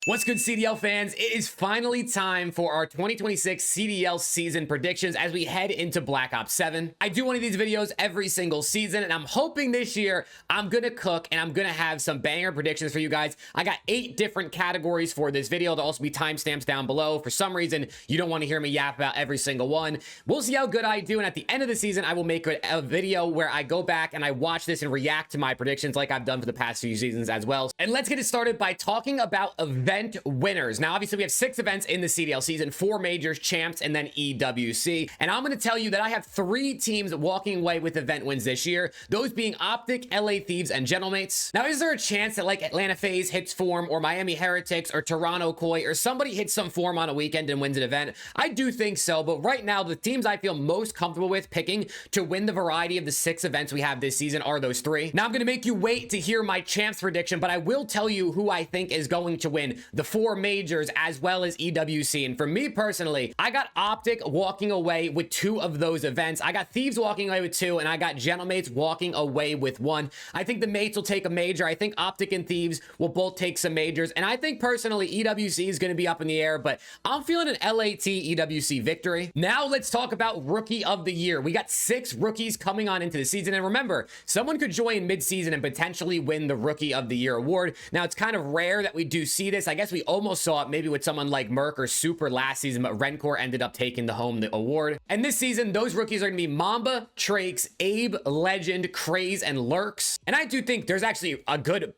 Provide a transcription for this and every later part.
What's good, CDL fans? It is finally time for our 2026 CDL season predictions as we head into Black Ops 7. I do one of these videos every single season, and I'm hoping this year I'm gonna cook and I'm gonna have some banger predictions for you guys. I got 8 different categories for this video. There'll also be timestamps down below. For some reason, you don't want to hear me yap about every single one. We'll see how good I do, and at the end of the season, I will make a video where I go back and I watch this and react to my predictions like I've done for the past few seasons as well. And let's get it started by talking about event winners. Now, obviously, we have 6 events in the CDL season, 4 majors, champs, and then EWC. And I'm going to tell you that I have 3 teams walking away with event wins this year, those being Optic, LA Thieves, and Gentlemates. Now, is there a chance that like Atlanta FaZe hits form, or Miami Heretics, or Toronto Koi, or somebody hits some form on a weekend and wins an event? I do think so, but right now, the teams I feel most comfortable with picking to win the variety of the 6 events we have this season are those 3. Now, I'm going to make you wait to hear my champs prediction, but I will tell you who I think is going to win the 4 majors as well as EWC. And for me personally, I got Optic walking away with 2 of those events. I got Thieves walking away with 2, and I got Gentlemates walking away with 1. I think the mates will take a major. I think Optic and Thieves will both take some majors, and I think personally EWC is going to be up in the air, but I'm feeling an LAT EWC victory. Now let's talk about Rookie of the Year. We got 6 rookies coming on into the season, and remember, someone could join mid-season and potentially win the Rookie of the Year award. Now, it's kind of rare that we do see this. I guess we almost saw it maybe with someone like Merc or Super last season, but Rencor ended up taking the award. And this season, those rookies are going to be Mamba, Trakes, Abe, Legend, Craze, and Lurks. And I do think there's actually a good,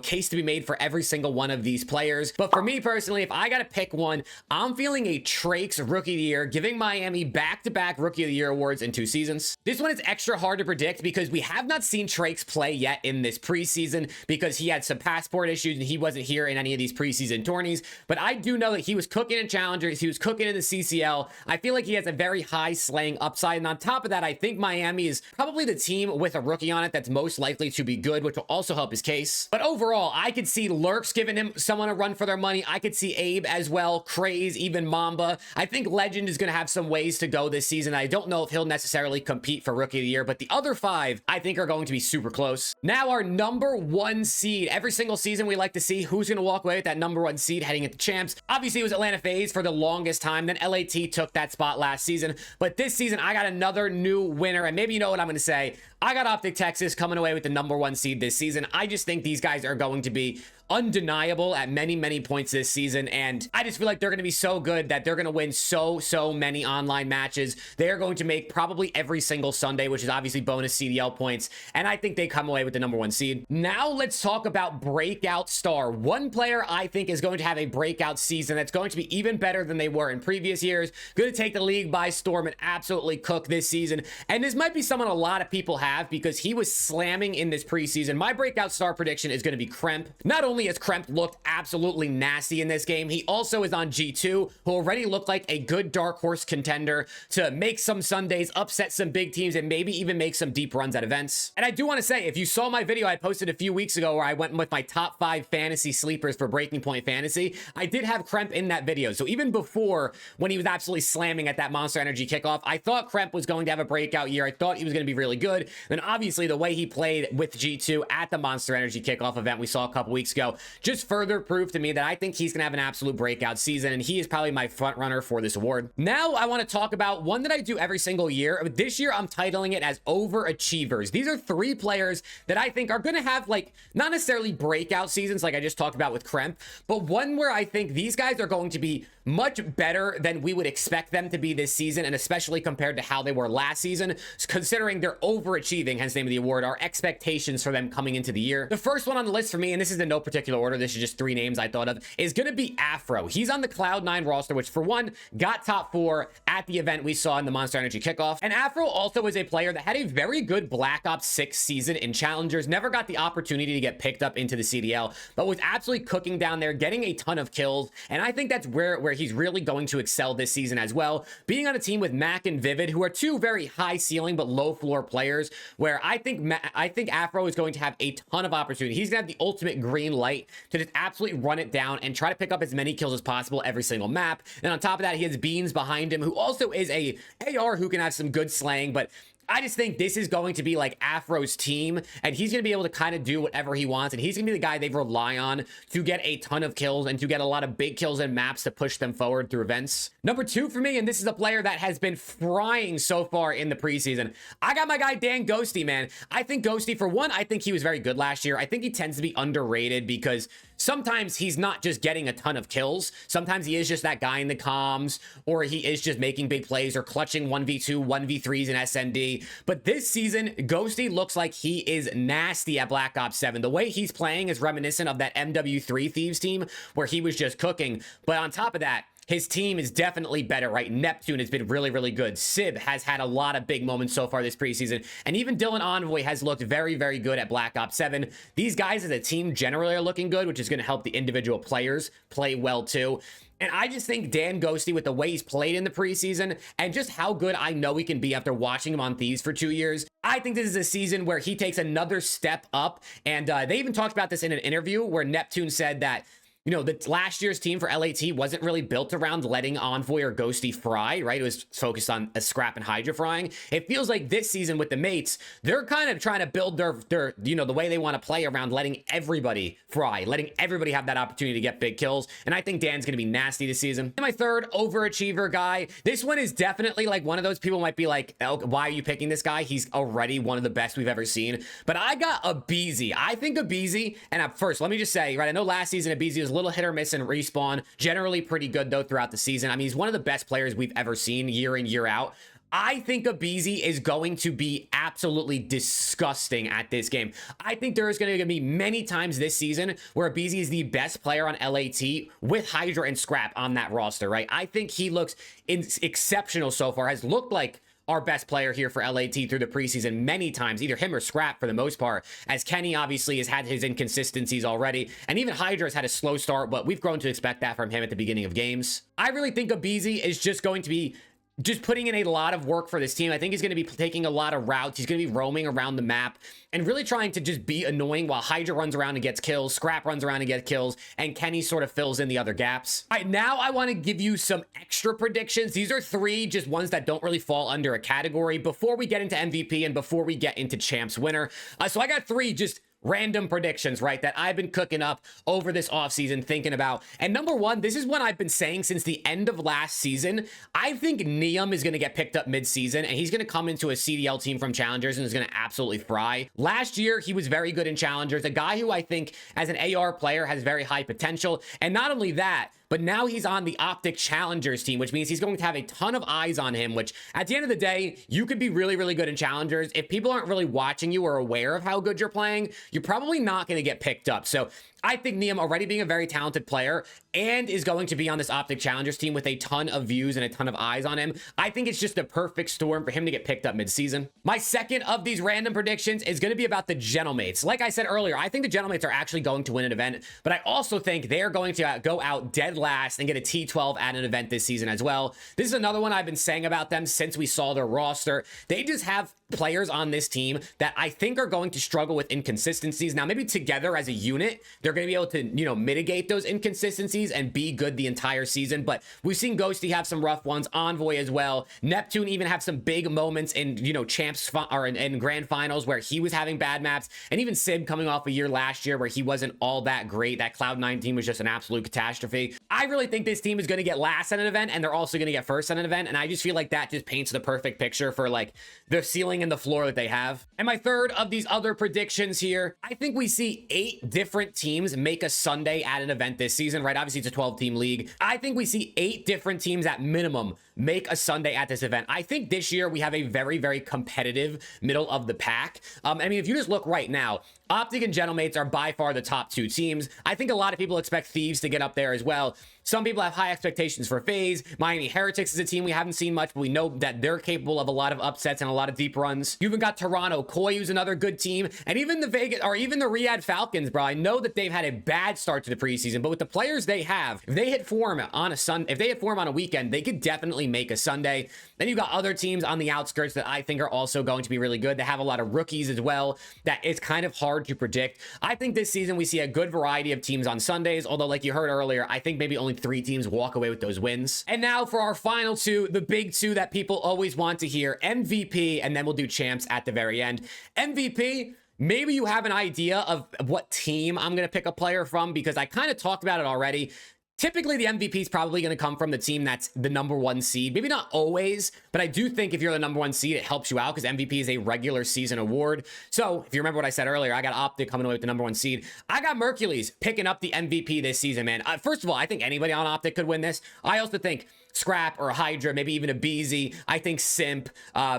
case to be made for every single one of these players. But for me personally, if I got to pick one, I'm feeling a Trakes Rookie of the Year, giving Miami back-to-back Rookie of the Year awards in 2 seasons. This one is extra hard to predict because we have not seen Trakes play yet in this preseason because he had some passport issues and he wasn't here in any of these preseason tourneys. But I do know that he was cooking in challengers, he was cooking in the CCL. I feel like he has a very high slaying upside, and on top of that, I think Miami is probably the team with a rookie on it that's most likely to be good, which will also help his case. But overall, I could see Lurks giving him someone a run for their money. I could see Abe as well, Craze, even Mamba. I think Legend is going to have some ways to go this season. I don't know if he'll necessarily compete for Rookie of the Year, but the other 5 I think are going to be super close. Now, our number 1 seed. Every single season we like to see who's going to walk away with that number 1 seed heading into champs. Obviously, it was Atlanta FaZe for the longest time. Then LAT took that spot last season. But this season, I got another new winner. And maybe you know what I'm going to say. I got Optic Texas coming away with the number 1 seed this season. I just think these guys are going to be undeniable at many points this season, and I just feel like they're going to be so good that they're going to win so many online matches. They're going to make probably every single Sunday, which is obviously bonus CDL points, and I think they come away with the number 1 seed. Now let's talk about Breakout Star. One player I think is going to have a breakout season that's going to be even better than they were in previous years, going to take the league by storm and absolutely cook this season, and this might be someone a lot of people have because he was slamming in this preseason. My Breakout Star prediction is going to be Kremp. Not only has Kremp looked absolutely nasty in this game, he also is on G2, who already looked like a good dark horse contender to make some Sundays, upset some big teams, and maybe even make some deep runs at events. And I do want to say, if you saw my video I posted a few weeks ago where I went with my top 5 fantasy sleepers for Breaking Point Fantasy, I did have Kremp in that video. So even before, when he was absolutely slamming at that Monster Energy kickoff, I thought Kremp was going to have a breakout year. I thought he was going to be really good. Then obviously the way he played with G2 at the Monster Energy kickoff event we saw a couple weeks ago just further proof to me that I think he's gonna have an absolute breakout season, and he is probably my front runner for this award. Now I want to talk about one that I do every single year. This year I'm titling it as Overachievers. These are 3 players that I think are gonna have, like, not necessarily breakout seasons like I just talked about with Kremp, but one where I think these guys are going to be much better than we would expect them to be this season, and especially compared to how they were last season, considering they're overachieving, hence the name of the award, our expectations for them coming into the year. The first one on the list for me, and this is in no particular order, this is just 3 names I thought of, is going to be Afro. He's on the Cloud9 roster, which for one, got top 4 at the event we saw in the Monster Energy kickoff. And Afro also is a player that had a very good Black Ops 6 season in Challengers, never got the opportunity to get picked up into the CDL, but was absolutely cooking down there, getting a ton of kills, and I think that's where he's really going to excel this season as well. Being on a team with Mac and Vivid, who are 2 very high ceiling but low floor players, where I think Afro is going to have a ton of opportunity. He's gonna have the ultimate green light to just absolutely run it down and try to pick up as many kills as possible every single map. And on top of that, he has Beans behind him, who also is a AR who can have some good slaying, but I just think this is going to be like Afro's team, and he's going to be able to kind of do whatever he wants, and he's going to be the guy they rely on to get a ton of kills and to get a lot of big kills and maps to push them forward through events. Number 2 for me, and this is a player that has been frying so far in the preseason, I got my guy Dan Ghosty, man. I think Ghosty, for one, I think he was very good last year. I think he tends to be underrated because sometimes he's not just getting a ton of kills. Sometimes he is just that guy in the comms, or he is just making big plays or clutching 1v2, 1v3s in SND. But this season, Ghosty looks like he is nasty at Black Ops 7. The way he's playing is reminiscent of that MW3 Thieves team where he was just cooking. But on top of that, his team is definitely better, right? Neptune has been really, really good. Sib has had a lot of big moments so far this preseason. And even Dylan Envoy has looked very, very good at Black Ops 7. These guys as a team generally are looking good, which is going to help the individual players play well too. And I just think Dan Ghosty, with the way he's played in the preseason and just how good I know he can be after watching him on Thieves for 2 years, I think this is a season where he takes another step up. And they even talked about this in an interview where Neptune said that, you know, the last year's team for LAT wasn't really built around letting Envoy or Ghosty fry, right? It was focused on a Scrap and Hydra frying. It feels like this season with the mates, they're kind of trying to build their you know, the way they want to play around letting everybody fry, letting everybody have that opportunity to get big kills. And I think Dan's going to be nasty this season. And my third overachiever guy, this one is definitely like one of those people might be like, oh, why are you picking this guy? He's already one of the best we've ever seen. But I got Abizi. I think Abizi, and first, let me just say, right, I know last season Abizi was a little hit or miss in respawn, generally pretty good though throughout the season. I mean, he's one of the best players we've ever seen year in, year out. I think Abizi is going to be absolutely disgusting at this game. I think there is going to be many times this season where Abizi is the best player on LAT with Hydra and Scrap on that roster, right? I think he looks exceptional so far, has looked like our best player here for LAT through the preseason many times, either him or Scrap for the most part, as Kenny obviously has had his inconsistencies already, and even Hydra has had a slow start, but we've grown to expect that from him at the beginning of games. I really think Abizi is just going to be just putting in a lot of work for this team. I think he's going to be taking a lot of routes. He's going to be roaming around the map and really trying to just be annoying while Hydra runs around and gets kills, Scrap runs around and gets kills, and Kenny sort of fills in the other gaps. All right, now I want to give you some extra predictions. These are 3 just ones that don't really fall under a category before we get into MVP and before we get into Champs Winner. So I got 3 just random predictions, right, that I've been cooking up over this offseason thinking about. And number 1, this is one I've been saying since the end of last season. I think Neum is going to get picked up mid-season, and he's going to come into a CDL team from Challengers and is going to absolutely fry. Last year, he was very good in Challengers, a guy who I think as an AR player has very high potential. And not only that, but now he's on the Optic Challengers team, which means he's going to have a ton of eyes on him, which at the end of the day, you could be really, really good in Challengers. If people aren't really watching you or aware of how good you're playing, you're probably not going to get picked up. So I think Neum, already being a very talented player and is going to be on this Optic Challengers team with a ton of views and a ton of eyes on him, I think it's just a perfect storm for him to get picked up mid-season. My second of these random predictions is going to be about the Gentlemates. Like I said earlier, I think the Gentlemates are actually going to win an event, but I also think they're going to go out dead last and get a T12 at an event this season as well. This is another one I've been saying about them since we saw their roster. They just have players on this team that I think are going to struggle with inconsistencies. Now, maybe together as a unit, they're going to be able to, you know, mitigate those inconsistencies and be good the entire season. But we've seen Ghosty have some rough ones, Envoy as well. Neptune even have some big moments in, you know, champs or in grand finals where he was having bad maps. And even Sib coming off a year last year where he wasn't all that great. That Cloud9 team was just an absolute catastrophe. I really think this team is going to get last at an event, and they're also going to get first at an event. And I just feel like that just paints the perfect picture for like the ceiling and the floor that they have. And my third of these other predictions here, I think we see 8 different teams make a Sunday at an event this season, right? Obviously, it's a 12-team league. I think we see 8 different teams at minimum make a Sunday at this event. I think this year we have a very, very competitive middle of the pack. I mean, if you just look right now, Optic and Gentlemates are by far the top 2 teams. I think a lot of people expect Thieves to get up there as well. Some people have high expectations for FaZe. Miami Heretics is a team we haven't seen much, but we know that they're capable of a lot of upsets and a lot of deep runs. You even got Toronto Koi, who's another good team, and even the Vegas or even the Riyadh Falcons, bro. I know that they've had a bad start to the preseason, but with the players they have, if they hit form on a weekend, they could definitely make a Sunday. Then you've got other teams on the outskirts that I think are also going to be really good. They have a lot of rookies as well that it's kind of hard to predict. I think this season we see a good variety of teams on Sundays, although like you heard earlier, I think maybe only 3 teams walk away with those wins. And now for our final 2, the big 2 that people always want to hear, MVP, and then we'll do champs at the very end. MVP, maybe you have an idea of what team I'm going to pick a player from, because I kind of talked about it already. Typically, the MVP is probably going to come from the team that's the #1 seed. Maybe not always, but I do think if you're the #1 seed, it helps you out because MVP is a regular season award. So if you remember what I said earlier, I got Optic coming away with the #1 seed. I got Mercules picking up the MVP this season, man. First of all, I think anybody on Optic could win this. I also think Scrap or Hydra, maybe even a BZ. I think Simp,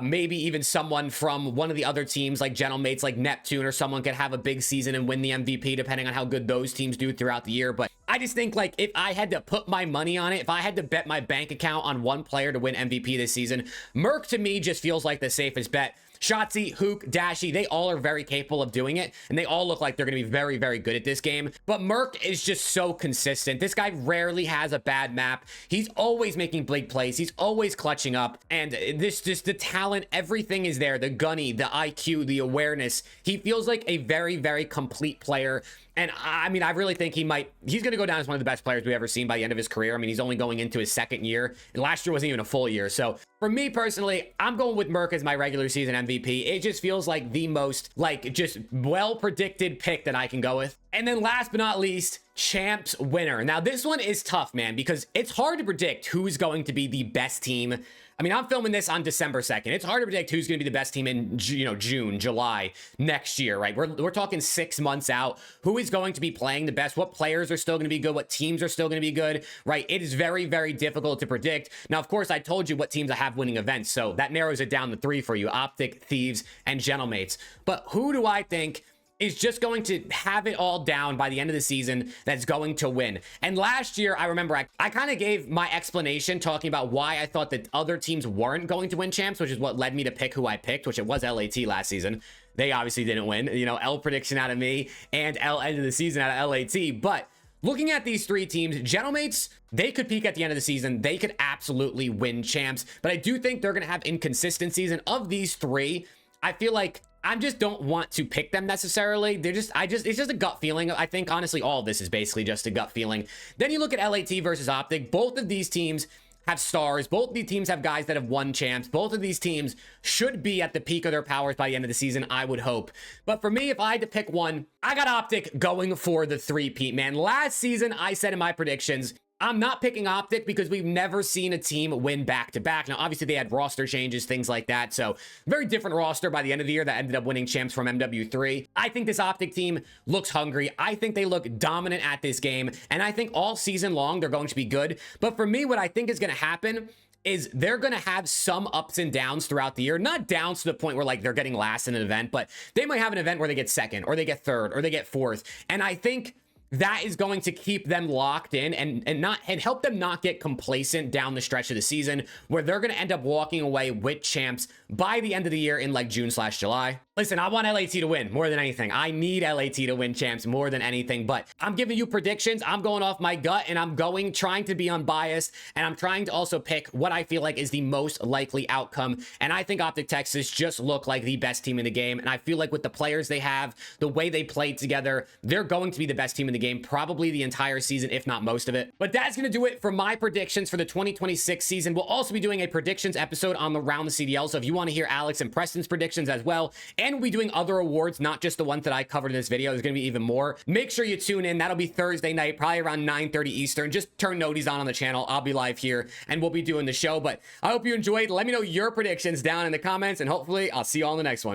maybe even someone from one of the other teams like Gentlemates, like Neptune or someone could have a big season and win the MVP depending on how good those teams do throughout the year. But I just think like if I had to put my money on it, if I had to bet my bank account on one player to win MVP this season, Merc to me just feels like the safest bet. Shotzi, Hook, Dashy, they all are very capable of doing it, and they all look like they're going to be very, very good at this game. But Merc is just so consistent. This guy rarely has a bad map. He's always making big plays. He's always clutching up, and this just the talent, everything is there. The gunny, the IQ, the awareness. He feels like a very, very complete player. And I mean, I really think he's going to go down as one of the best players we've ever seen by the end of his career. I mean, he's only going into his 2nd year, and last year wasn't even a full year. So for me personally, I'm going with Merc as my regular season MVP. It just feels like the most just well predicted pick that I can go with. And then last but not least, champs winner. Now this one is tough, man, because it's hard to predict who's going to be the best team. I mean, I'm filming this on December 2nd. It's hard to predict who's going to be the best team in, June, July, next year, right? We're talking 6 months out. Who is going to be playing the best? What players are still going to be good? What teams are still going to be good, right? It is very, very difficult to predict. Now, of course, I told you what teams I have winning events, so that narrows it down to 3 for you: Optic, Thieves, and Gentlemates. But who do I think is just going to have it all down by the end of the season that's going to win? And last year, I remember I kind of gave my explanation talking about why I thought that other teams weren't going to win champs, which is what led me to pick who I picked, which it was LAT last season. They obviously didn't win. L prediction out of me and L end of the season out of LAT. But looking at these 3 teams, Gentlemates, they could peak at the end of the season. They could absolutely win champs. But I do think they're going to have inconsistencies. And of these 3, I feel like I just don't want to pick them necessarily. It's just a gut feeling. I think honestly, all of this is basically just a gut feeling. Then you look at LAT versus Optic. Both of these teams have stars. Both of these teams have guys that have won champs. Both of these teams should be at the peak of their powers by the end of the season, I would hope. But for me, if I had to pick one, I got Optic going for the 3-peat, man. Last season, I said in my predictions, I'm not picking Optic because we've never seen a team win back-to-back. Now, obviously, they had roster changes, things like that. So, very different roster by the end of the year that ended up winning champs from MW3. I think this Optic team looks hungry. I think they look dominant at this game. And I think all season long, they're going to be good. But for me, what I think is going to happen is they're going to have some ups and downs throughout the year. Not downs to the point where like they're getting last in an event, but they might have an event where they get 2nd or they get 3rd or they get 4th. And I think that is going to keep them locked in and help them not get complacent down the stretch of the season, where they're going to end up walking away with champs by the end of the year in like June/July. Listen, I want LAT to win more than anything. I need LAT to win champs more than anything, but I'm giving you predictions. I'm going off my gut, and I'm trying to be unbiased, and I'm trying to also pick what I feel like is the most likely outcome. And I think Optic Texas just look like the best team in the game. And I feel like with the players they have, the way they play together, they're going to be the best team in the game, probably the entire season, if not most of it. But that's going to do it for my predictions for the 2026 season. We'll also be doing a predictions episode on the Round the CDL. So if you want to hear Alex and Preston's predictions as well, and we'll be doing other awards, not just the ones that I covered in this video, there's going to be even more. Make sure you tune in. That'll be Thursday night, probably around 9:30 Eastern. Just turn noties on the channel. I'll be live here and we'll be doing the show. But I hope you enjoyed. Let me know your predictions down in the comments, and hopefully I'll see you all in the next one.